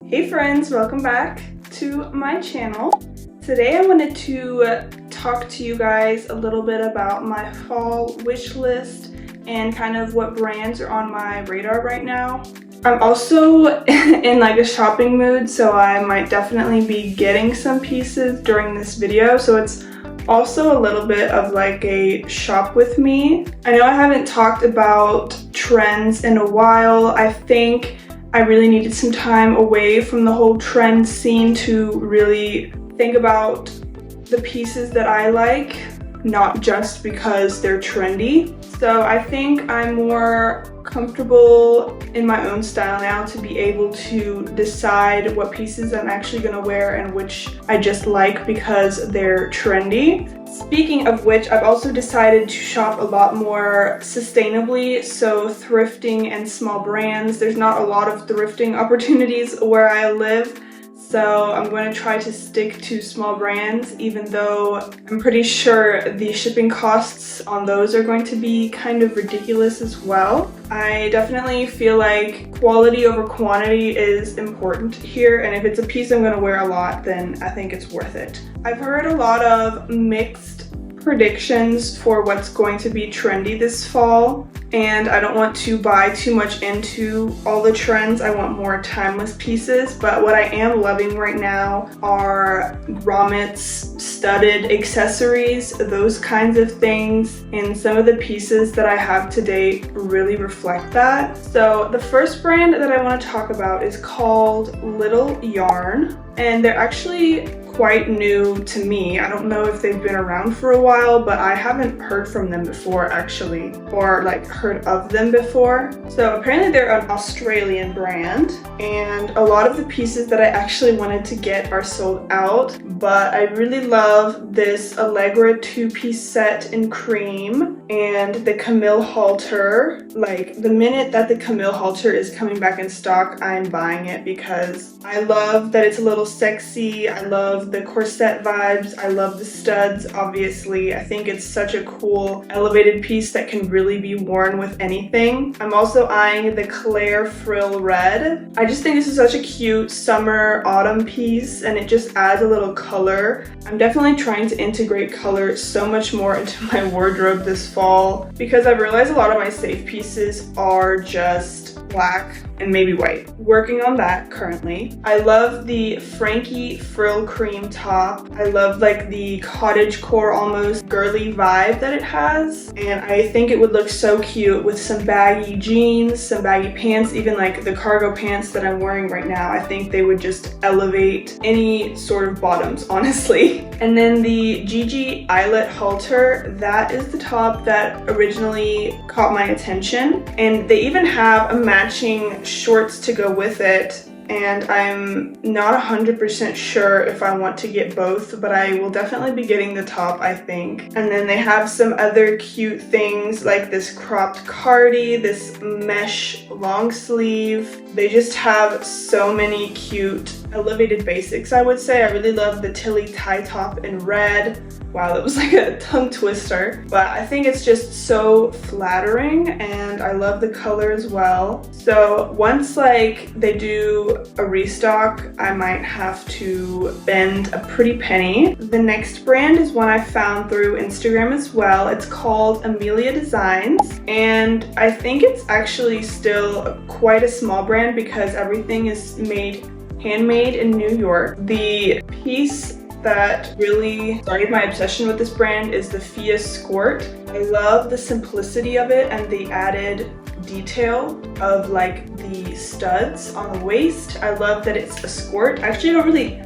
Hey friends, welcome back to my channel. Today I wanted to talk to you guys a little bit about my fall wish list and kind of what brands are on my radar right now. I'm also in like a shopping mood, so I might definitely be getting some pieces during this video, so it's also a little bit of like a shop with me. I know I haven't talked about trends in a while. I think I really needed some time away from the whole trend scene to really think about the pieces that I like, not just because they're trendy. So I think I'm more comfortable in my own style now to be able to decide what pieces I'm actually gonna wear and which I just like because they're trendy. Speaking of which, I've also decided to shop a lot more sustainably, so thrifting and small brands. There's not a lot of thrifting opportunities where I live, so I'm going to try to stick to small brands, even though I'm pretty sure the shipping costs on those are going to be kind of ridiculous as well. I definitely feel like quality over quantity is important here, and if it's a piece I'm going to wear a lot, then I think it's worth it. I've heard a lot of mixed predictions for what's going to be trendy this fall, and I don't want to buy too much into all the trends. I want more timeless pieces, but what I am loving right now are grommets, studded accessories, those kinds of things, and some of the pieces that I have today really reflect that. So the first brand that I want to talk about is called Little Yarn, and they're actually quite new to me. I don't know if they've been around for a while, but I haven't heard from them before actually, or like heard of them before. So apparently they're an Australian brand, and a lot of the pieces that I actually wanted to get are sold out, but I really love this Allegra two-piece set in cream and the Camille halter. Like the minute that the Camille halter is coming back in stock, I'm buying it because I love that it's a little sexy. I love the corset vibes. I love the studs, obviously. I think it's such a cool elevated piece that can really be worn with anything. I'm also eyeing the Claire Frill Red. I just think this is such a cute summer autumn piece, and it just adds a little color. I'm definitely trying to integrate color so much more into my wardrobe this fall because I've realized a lot of my safe pieces are just black and maybe white. Working on that currently. I love the Frankie frill cream top. I love like the cottagecore almost girly vibe that it has, and I think it would look so cute with some baggy jeans, some baggy pants, even like the cargo pants that I'm wearing right now. I think they would just elevate any sort of bottoms, honestly. And then the Gigi eyelet halter, that is the top that originally caught my attention, and they even have a matching shorts to go with it, and I'm not 100% sure if I want to get both, but I will definitely be getting the top, I think. And then they have some other cute things like this cropped cardi, this mesh long sleeve. They just have so many cute elevated basics, I would say. I really love the Tilly tie top in red. Wow, that was like a tongue twister, but I think it's just so flattering, and I love the color as well. So once like they do a restock, I might have to spend a pretty penny. The next brand is one I found through Instagram as well. It's called Amelia Designs, and I think it's actually still quite a small brand because everything is handmade in New York. The piece that really started my obsession with this brand is the Fia skirt. I love the simplicity of it and the added detail of like the studs on the waist. I love that it's a skirt. Actually, I don't really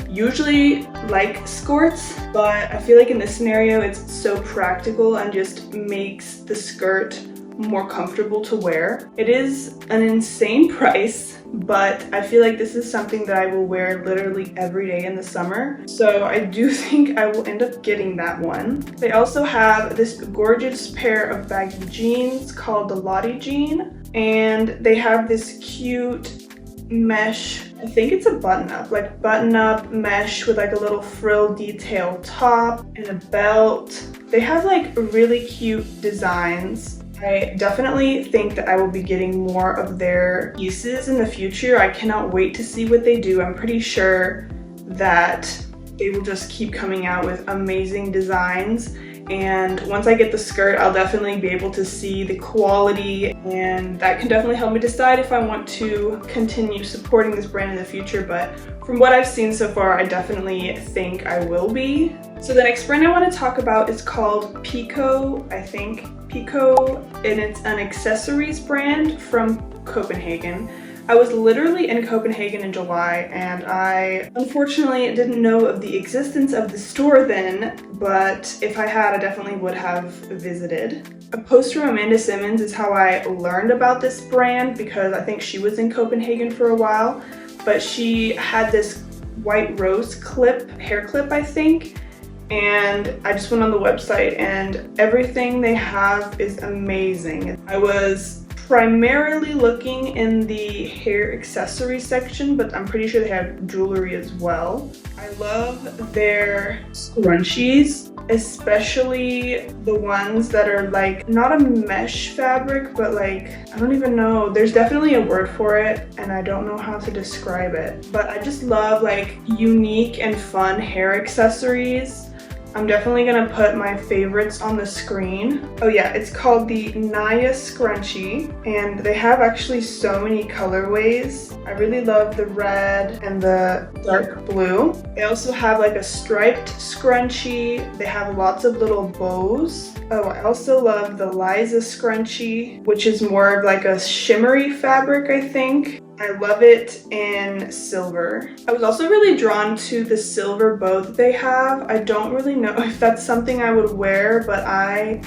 usually like skirts, but I feel like in this scenario it's so practical and just makes the skirt more comfortable to wear. It is an insane price, but I feel like this is something that I will wear literally every day in the summer. So I do think I will end up getting that one. They also have this gorgeous pair of baggy jeans called the Lottie jean, and they have this cute mesh, I think it's a button-up, like button-up mesh with like a little frill detail top and a belt. They have like really cute designs. I definitely think that I will be getting more of their pieces in the future. I cannot wait to see what they do. I'm pretty sure that they will just keep coming out with amazing designs. And once I get the skirt, I'll definitely be able to see the quality, and that can definitely help me decide if I want to continue supporting this brand in the future. But from what I've seen so far, I definitely think I will be. So the next brand I want to talk about is called Pico, I think. Pico, and it's an accessories brand from Copenhagen. I was literally in Copenhagen in July, and I unfortunately didn't know of the existence of the store then, but if I had, I definitely would have visited. A post from Amanda Simmons is how I learned about this brand, because I think she was in Copenhagen for a while, but she had this white rose clip, hair clip I think, and I just went on the website and everything they have is amazing. I was primarily looking in the hair accessory section, but I'm pretty sure they have jewelry as well. I love their scrunchies, especially the ones that are like not a mesh fabric, but like, I don't even know, there's definitely a word for it and I don't know how to describe it, but I just love like unique and fun hair accessories. I'm definitely gonna put my favorites on the screen. Oh yeah, it's called the Naya Scrunchie, and they have actually so many colorways. I really love the red and the dark blue. They also have like a striped scrunchie. They have lots of little bows. Oh, I also love the Liza Scrunchie, which is more of like a shimmery fabric, I think. I love it in silver. I was also really drawn to the silver bow that they have. I don't really know if that's something I would wear, but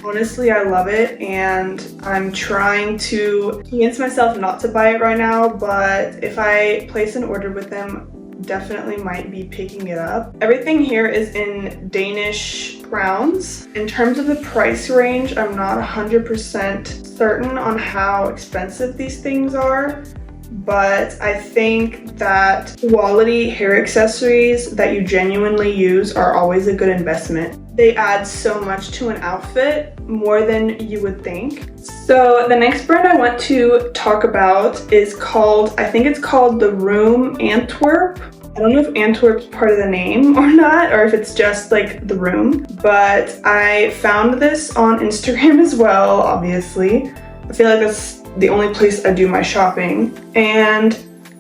honestly, I love it, and I'm trying to convince myself not to buy it right now, but if I place an order with them, definitely might be picking it up. Everything here is in Danish crowns. In terms of the price range, I'm not 100% certain on how expensive these things are, but I think that quality hair accessories that you genuinely use are always a good investment. They add so much to an outfit, more than you would think. So the next brand I want to talk about is called, I think it's called The Room Antwerp. I don't know if Antwerp's part of the name or not, or if it's just like The Room, but I found this on Instagram as well, obviously. I feel like that's the only place I do my shopping, and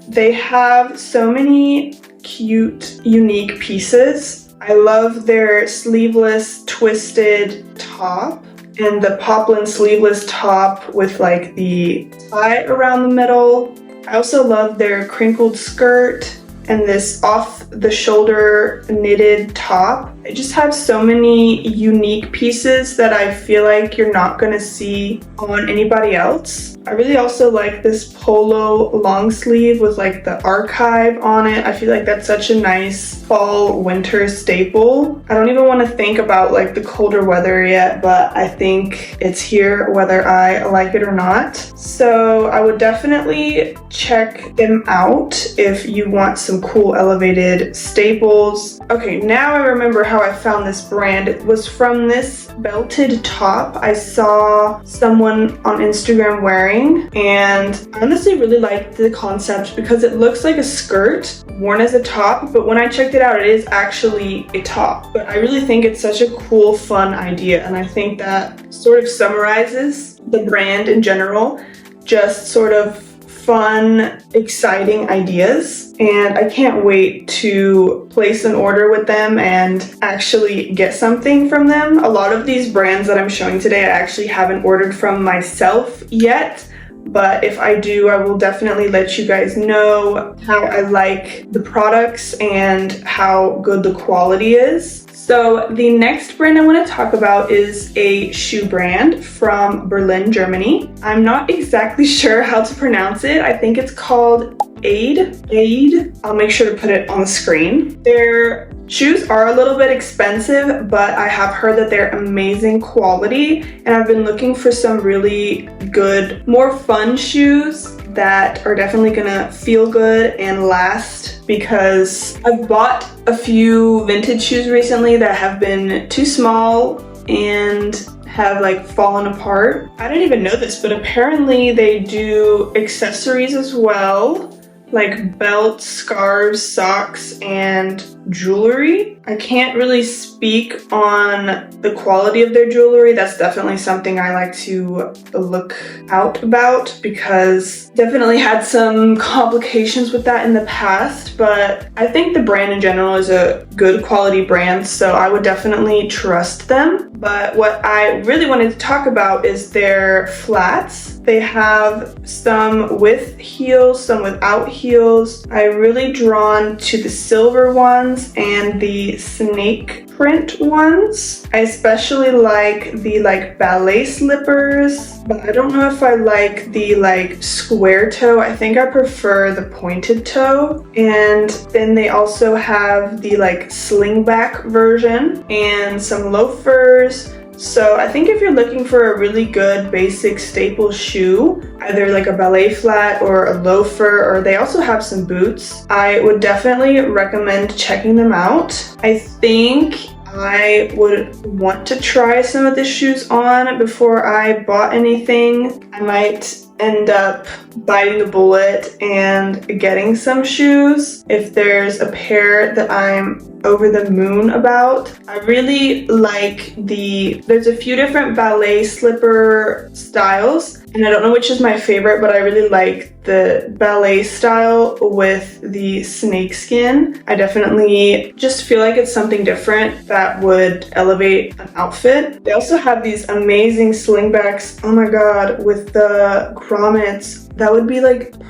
they have so many cute, unique pieces. I love their sleeveless twisted top and the poplin sleeveless top with like the tie around the middle. I also love their crinkled skirt and this off-the-shoulder knitted top. I just have so many unique pieces that I feel like you're not gonna see on anybody else. I really also like this polo long sleeve with like the archive on it. I feel like that's such a nice fall winter staple. I don't even want to think about like the colder weather yet, but I think it's here whether I like it or not. So I would definitely check them out if you want some cool elevated staples. Okay, now I remember how I found this brand. It was from this belted top I saw someone on Instagram wearing, and I honestly really liked the concept because it looks like a skirt worn as a top, but when I checked it out, it is actually a top. But I really think it's such a cool, fun idea, and I think that sort of summarizes the brand in general. Just sort of fun, exciting ideas, and I can't wait to place an order with them and actually get something from them. A lot of these brands that I'm showing today I actually haven't ordered from myself yet, but if I do, I will definitely let you guys know how I like the products and how good the quality is. So the next brand I want to talk about is a shoe brand from Berlin, Germany. I'm not exactly sure how to pronounce it. I think it's called Aid. I'll make sure to put it on the screen. Their shoes are a little bit expensive, but I have heard that they're amazing quality, and I've been looking for some really good, more fun shoes that are definitely gonna feel good and last, because I've bought a few vintage shoes recently that have been too small and have like fallen apart. I didn't even know this, but apparently they do accessories as well, like belts, scarves, socks, and jewelry. I can't really speak on the quality of their jewelry. That's definitely something I like to look out about because definitely had some complications with that in the past, but I think the brand in general is a good quality brand, so I would definitely trust them. But what I really wanted to talk about is their flats. They have some with heels, some without heels. I'm really drawn to the silver ones and the snake print ones. I especially like the ballet slippers, but I don't know if I like the square toe. I think I prefer the pointed toe. And then they also have the slingback version and some loafers. So I think if you're looking for a really good basic staple shoe, either like a ballet flat or a loafer, or they also have some boots, I would definitely recommend checking them out. I think I would want to try some of the shoes on before I bought anything. I might end up biting the bullet and getting some shoes if there's a pair that I'm over the moon about. I really like there's a few different ballet slipper styles, and I don't know which is my favorite, but I really like the ballet style with the snake skin. I definitely just feel like it's something different that would elevate an outfit. They also have these amazing slingbacks, oh my god, with the grommets. That would be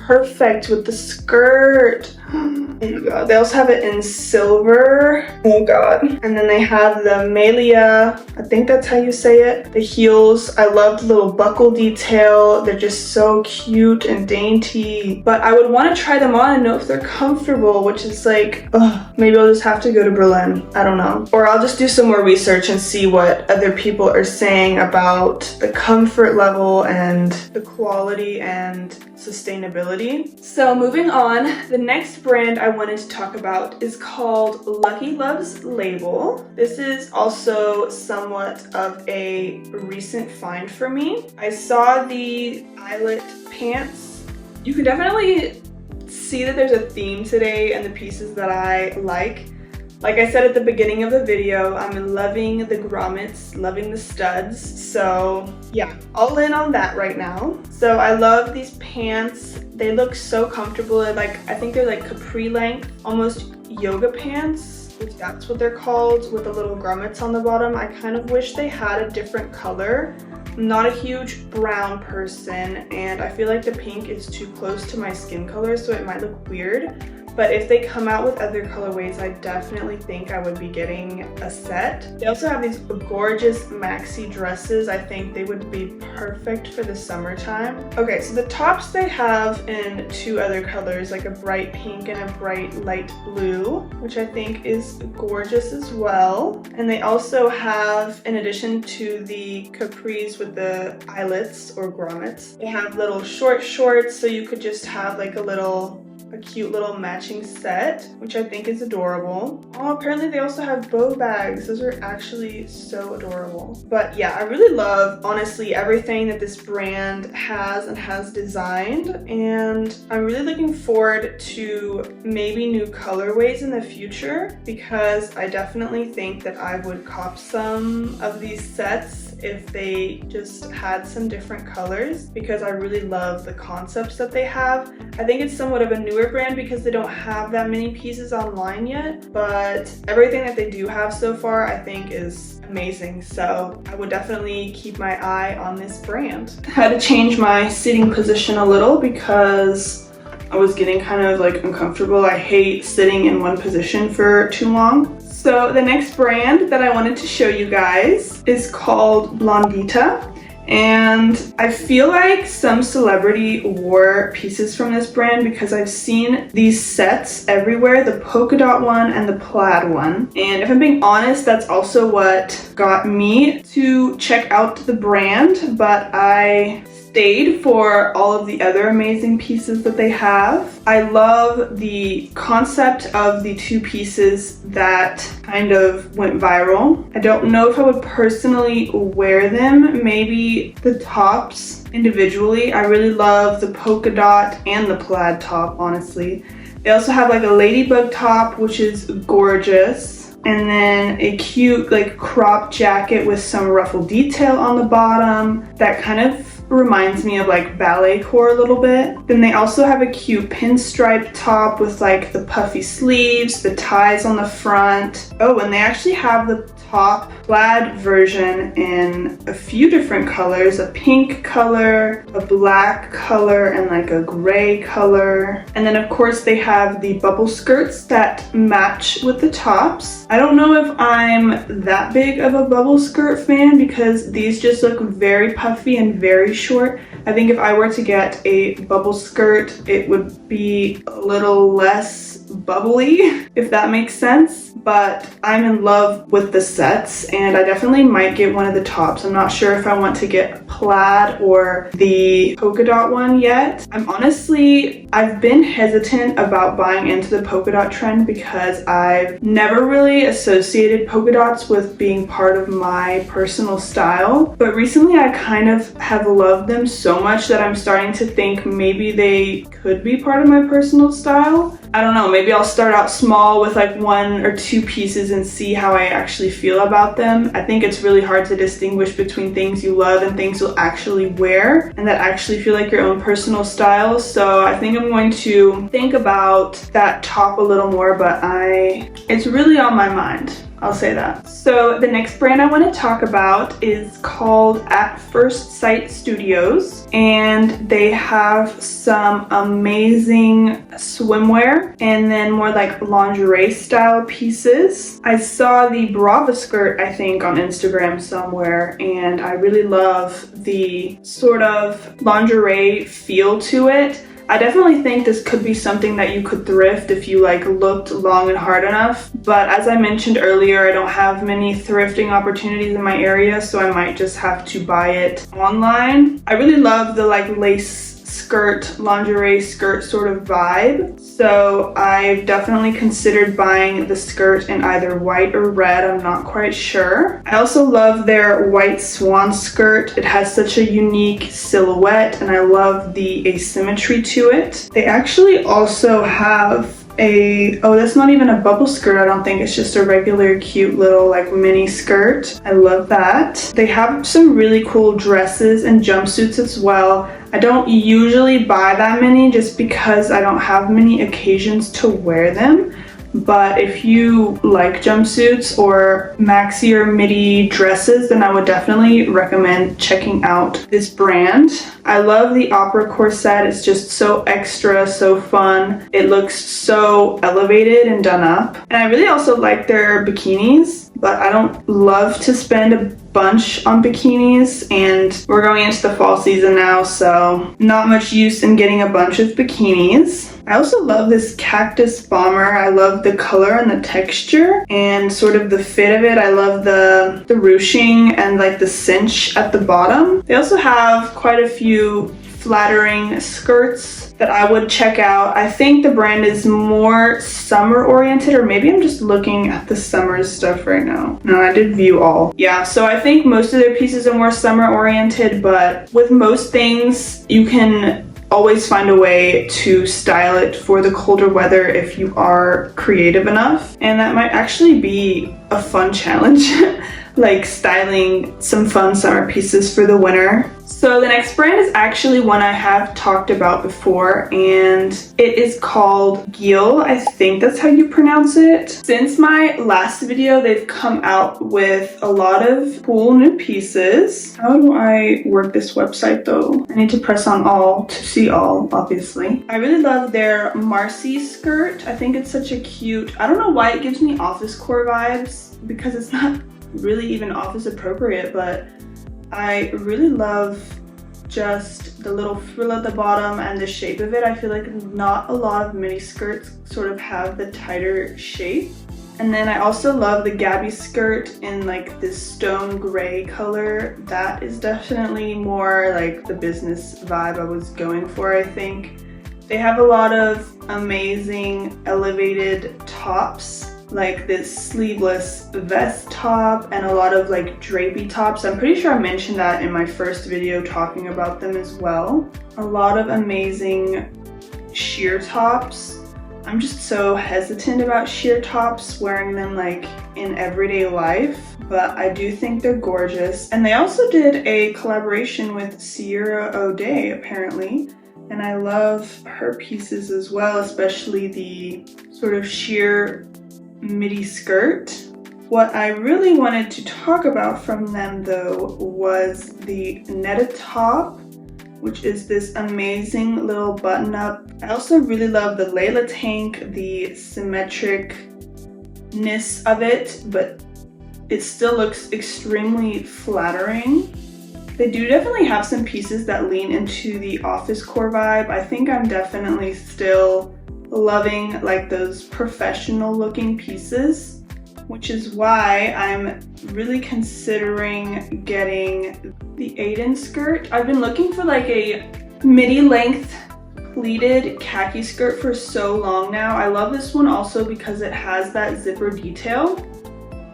perfect with the skirt. Oh my god. They also have it in silver. Oh god. And then they have the Melia, I think that's how you say it. The heels, I love the little buckle detail. They're just so cute and dainty. But I would want to try them on and know if they're comfortable, which is maybe I'll just have to go to Berlin. I don't know. Or I'll just do some more research and see what other people are saying about the comfort level and the quality and sustainability. So moving on, the next brand I wanted to talk about is called Lucky Love's Label. This is also somewhat of a recent find for me. I saw the eyelet pants. You can definitely see that there's a theme today and the pieces that I like. Like I said at the beginning of the video, I'm loving the grommets, loving the studs. So yeah, all in on that right now. So I love these pants. They look so comfortable. I think they're capri length, almost yoga pants, if that's what they're called, with the little grommets on the bottom. I kind of wish they had a different color. I'm not a huge brown person, and I feel like the pink is too close to my skin color, so it might look weird. But if they come out with other colorways, I definitely think I would be getting a set. They also have these gorgeous maxi dresses. I think they would be perfect for the summertime. Okay, so the tops they have in two other colors, like a bright pink and a bright light blue, which I think is gorgeous as well. And they also have, in addition to the capris with the eyelets or grommets, they have little short shorts, so you could just have a cute little matching set, which I think is adorable. Oh, apparently they also have bow bags. Those are actually so adorable. But yeah, I really love, honestly, everything that this brand has and has designed, and I'm really looking forward to maybe new colorways in the future, because I definitely think that I would cop some of these sets if they just had some different colors, because I really love the concepts that they have. I think it's somewhat of a newer brand because they don't have that many pieces online yet, but everything that they do have so far I think is amazing, so I would definitely keep my eye on this brand. I had to change my sitting position a little because I was getting kind of uncomfortable. I hate sitting in one position for too long. So the next brand that I wanted to show you guys is called Blondita, and I feel like some celebrity wore pieces from this brand because I've seen these sets everywhere, the polka dot one and the plaid one. And if I'm being honest, that's also what got me to check out the brand, but I stayed for all of the other amazing pieces that they have. I love the concept of the two pieces that kind of went viral. I don't know if I would personally wear them, maybe the tops individually. I really love the polka dot and the plaid top, honestly. They also have like a ladybug top, which is gorgeous. And then a cute like crop jacket with some ruffle detail on the bottom that kind of reminds me of like ballet core a little bit. Then they also have a cute pinstripe top with like the puffy sleeves, the ties on the front. Oh, and they actually have the top plaid version in a few different colors, a pink color, a black color, and like a gray color. And then of course they have the bubble skirts that match with the tops. I don't know if I'm that big of a bubble skirt fan because these just look very puffy and very short. I think if I were to get a bubble skirt, it would be a little less bubbly, if that makes sense. But I'm in love with the sets and I definitely might get one of the tops. I'm not sure if I want to get plaid or the polka dot one yet. I've been hesitant about buying into the polka dot trend because I've never really associated polka dots with being part of my personal style. But recently I kind of have loved them so much that I'm starting to think maybe they could be part of my personal style. I don't know, maybe I'll start out small with like one or two pieces and see how I actually feel about them. I think it's really hard to distinguish between things you love and things you'll actually wear and that actually feel like your own personal style. So I think I'm going to think about that top a little more, but it's really on my mind. I'll say that. So the next brand I want to talk about is called At First Sight Studios, and they have some amazing swimwear and then more like lingerie style pieces. I saw the Brava skirt, I think, on Instagram somewhere, and I really love the sort of lingerie feel to it. I definitely think this could be something that you could thrift if you like looked long and hard enough. But as I mentioned earlier, I don't have many thrifting opportunities in my area, so I might just have to buy it online. I really love the like lace skirt, lingerie skirt sort of vibe. So I've definitely considered buying the skirt in either white or red. I'm not quite sure. I also love their white swan skirt. It has such a unique silhouette and I love the asymmetry to it. They actually also have that's not even a bubble skirt, I don't think. It's just a regular cute little like mini skirt. I love that. They have some really cool dresses and jumpsuits as well. I don't usually buy that many just because I don't have many occasions to wear them. But if you like jumpsuits or maxi or midi dresses, then I would definitely recommend checking out this brand. I love the opera corset. It's just so extra, so fun. It looks so elevated and done up. And I really also like their bikinis, but I don't love to spend a bunch on bikinis, and we're going into the fall season now, so not much use in getting a bunch of bikinis. I also love this cactus bomber. I love the color and the texture and sort of the fit of it. I love the ruching and like the cinch at the bottom. They also have quite a few flattering skirts that I would check out. I think the brand is more summer oriented, or maybe I'm just looking at the summer stuff right now. No, I did view all. Yeah, so I think most of their pieces are more summer oriented, but with most things, you can always find a way to style it for the colder weather if you are creative enough. And that might actually be a fun challenge, like styling some fun summer pieces for the winter. So the next brand is actually one I have talked about before, and it is called Gil. I think that's how you pronounce it. Since my last video, they've come out with a lot of cool new pieces. How do I work this website though? I need to press on all to see all, obviously. I really love their Marcy skirt. I think it's such a cute, I don't know why it gives me office core vibes, because it's not really even office appropriate, but I really love just the little frill at the bottom and the shape of it. I feel like not a lot of mini skirts sort of have the tighter shape. And then I also love the Gabby skirt in like this stone gray color. That is definitely more like the business vibe I was going for, I think. They have a lot of amazing elevated tops, like this sleeveless vest top and a lot of like drapey tops. I'm pretty sure I mentioned that in my first video talking about them as well. A lot of amazing sheer tops. I'm just so hesitant about sheer tops, wearing them like in everyday life, but I do think they're gorgeous. And they also did a collaboration with Sierra O'Day apparently, and I love her pieces as well, especially the sort of sheer midi skirt. What I really wanted to talk about from them though was the netted top, which is this amazing little button up. I also really love the Layla tank, the symmetric-ness of it, but it still looks extremely flattering. They do definitely have some pieces that lean into the office core vibe. I think I'm definitely still loving like those professional looking pieces, which is why I'm really considering getting the Aiden skirt. I've been looking for like a midi length pleated khaki skirt for so long now. I love this one also because it has that zipper detail.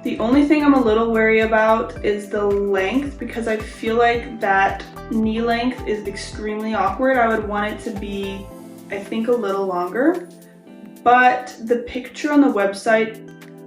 The only thing I'm a little wary about is the length, because I feel like that knee length is extremely awkward. I would want it to be, I think, a little longer, but the picture on the website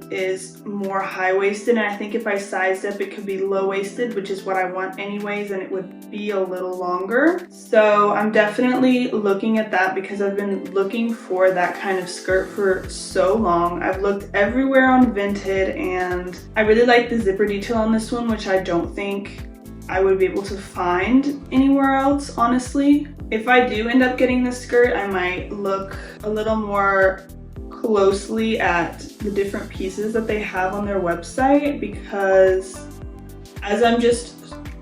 is more high-waisted, and I think if I sized up it could be low-waisted, which is what I want anyways, and it would be a little longer. So I'm definitely looking at that because I've been looking for that kind of skirt for so long. I've looked everywhere on Vinted and I really like the zipper detail on this one, which I don't think I would be able to find anywhere else, honestly. If I do end up getting this skirt, I might look a little more closely at the different pieces that they have on their website, because as I'm just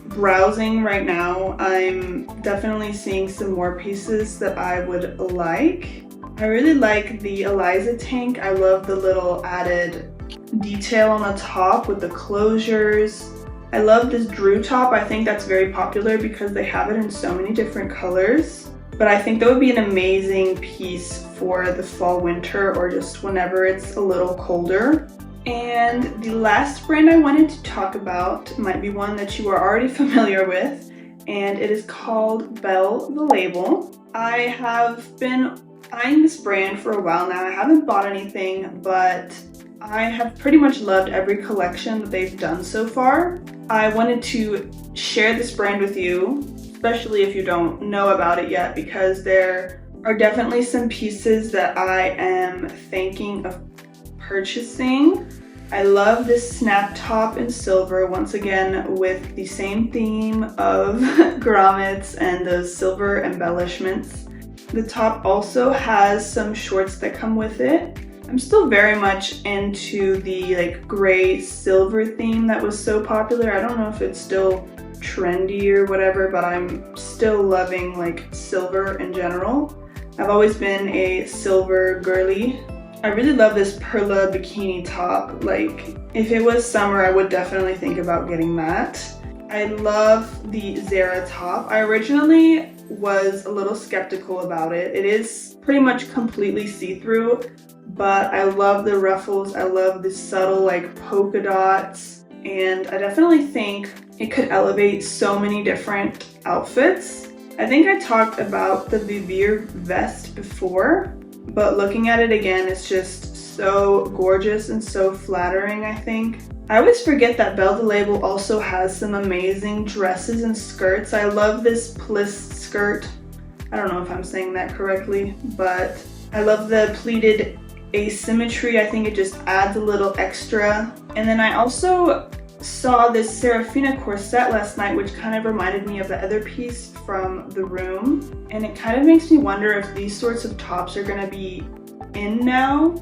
browsing right now, I'm definitely seeing some more pieces that I would like. I really like the Eliza tank. I love the little added detail on the top with the closures. I love this Drew top. I think that's very popular because they have it in so many different colors. But I think that would be an amazing piece for the fall, winter, or just whenever it's a little colder. And the last brand I wanted to talk about might be one that you are already familiar with, and it is called Belle the Label. I have been eyeing this brand for a while now. I haven't bought anything, but I have pretty much loved every collection that they've done so far. I wanted to share this brand with you, especially if you don't know about it yet, because there are definitely some pieces that I am thinking of purchasing. I love this snap top in silver, once again with the same theme of grommets and those silver embellishments. The top also has some shorts that come with it. I'm still very much into the like gray silver theme that was so popular. I don't know if it's still trendy or whatever, but I'm still loving like silver in general. I've always been a silver girly. I really love this Perla bikini top. Like, if it was summer, I would definitely think about getting that. I love the Zara top. I originally was a little skeptical about it. It is pretty much completely see-through, but I love the ruffles. I love the subtle like polka dots, and I definitely think it could elevate so many different outfits. I think I talked about the Vivier vest before, but looking at it again, it's just so gorgeous and so flattering, I think. I always forget that Belle the Label also has some amazing dresses and skirts. I love this Pliss skirt. I don't know if I'm saying that correctly, but I love the pleated asymmetry. I think it just adds a little extra. And then I also saw this Serafina corset last night, which kind of reminded me of the other piece from The Room, and it kind of makes me wonder if these sorts of tops are going to be in now.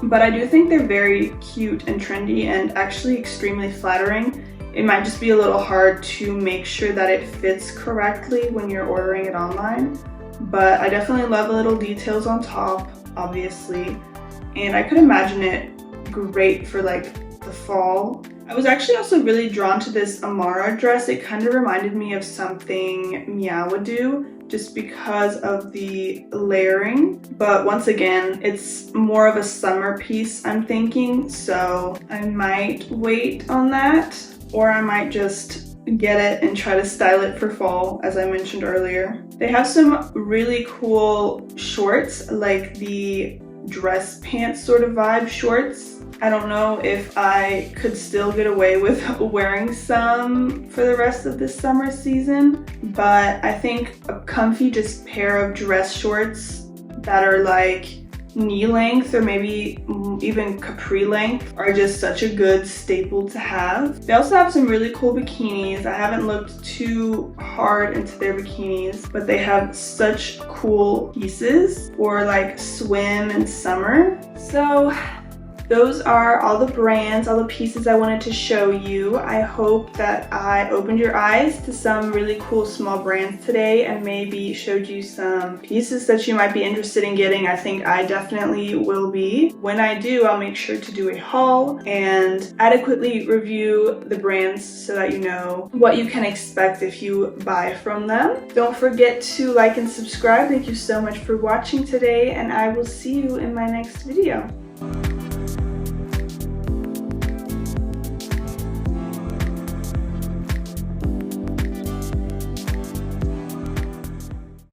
But I do think they're very cute and trendy and actually extremely flattering. It might just be a little hard to make sure that it fits correctly when you're ordering it online, but I definitely love the little details on top, obviously, and I could imagine it great for like the fall. I was actually also really drawn to this Amara dress. It kind of reminded me of something Mia would do just because of the layering. But once again, it's more of a summer piece, I'm thinking, so I might wait on that, or I might just get it and try to style it for fall, as I mentioned earlier. They have some really cool shorts, like the dress pants sort of vibe shorts. I don't know if I could still get away with wearing some for the rest of this summer season, but I think a comfy just pair of dress shorts that are like knee length or maybe even capri length are just such a good staple to have. They also have some really cool bikinis. I haven't looked too hard into their bikinis, but they have such cool pieces for like swim and summer. So those are all the brands, all the pieces I wanted to show you. I hope that I opened your eyes to some really cool small brands today and maybe showed you some pieces that you might be interested in getting. I think I definitely will be. When I do, I'll make sure to do a haul and adequately review the brands so that you know what you can expect if you buy from them. Don't forget to like and subscribe. Thank you so much for watching today, and I will see you in my next video.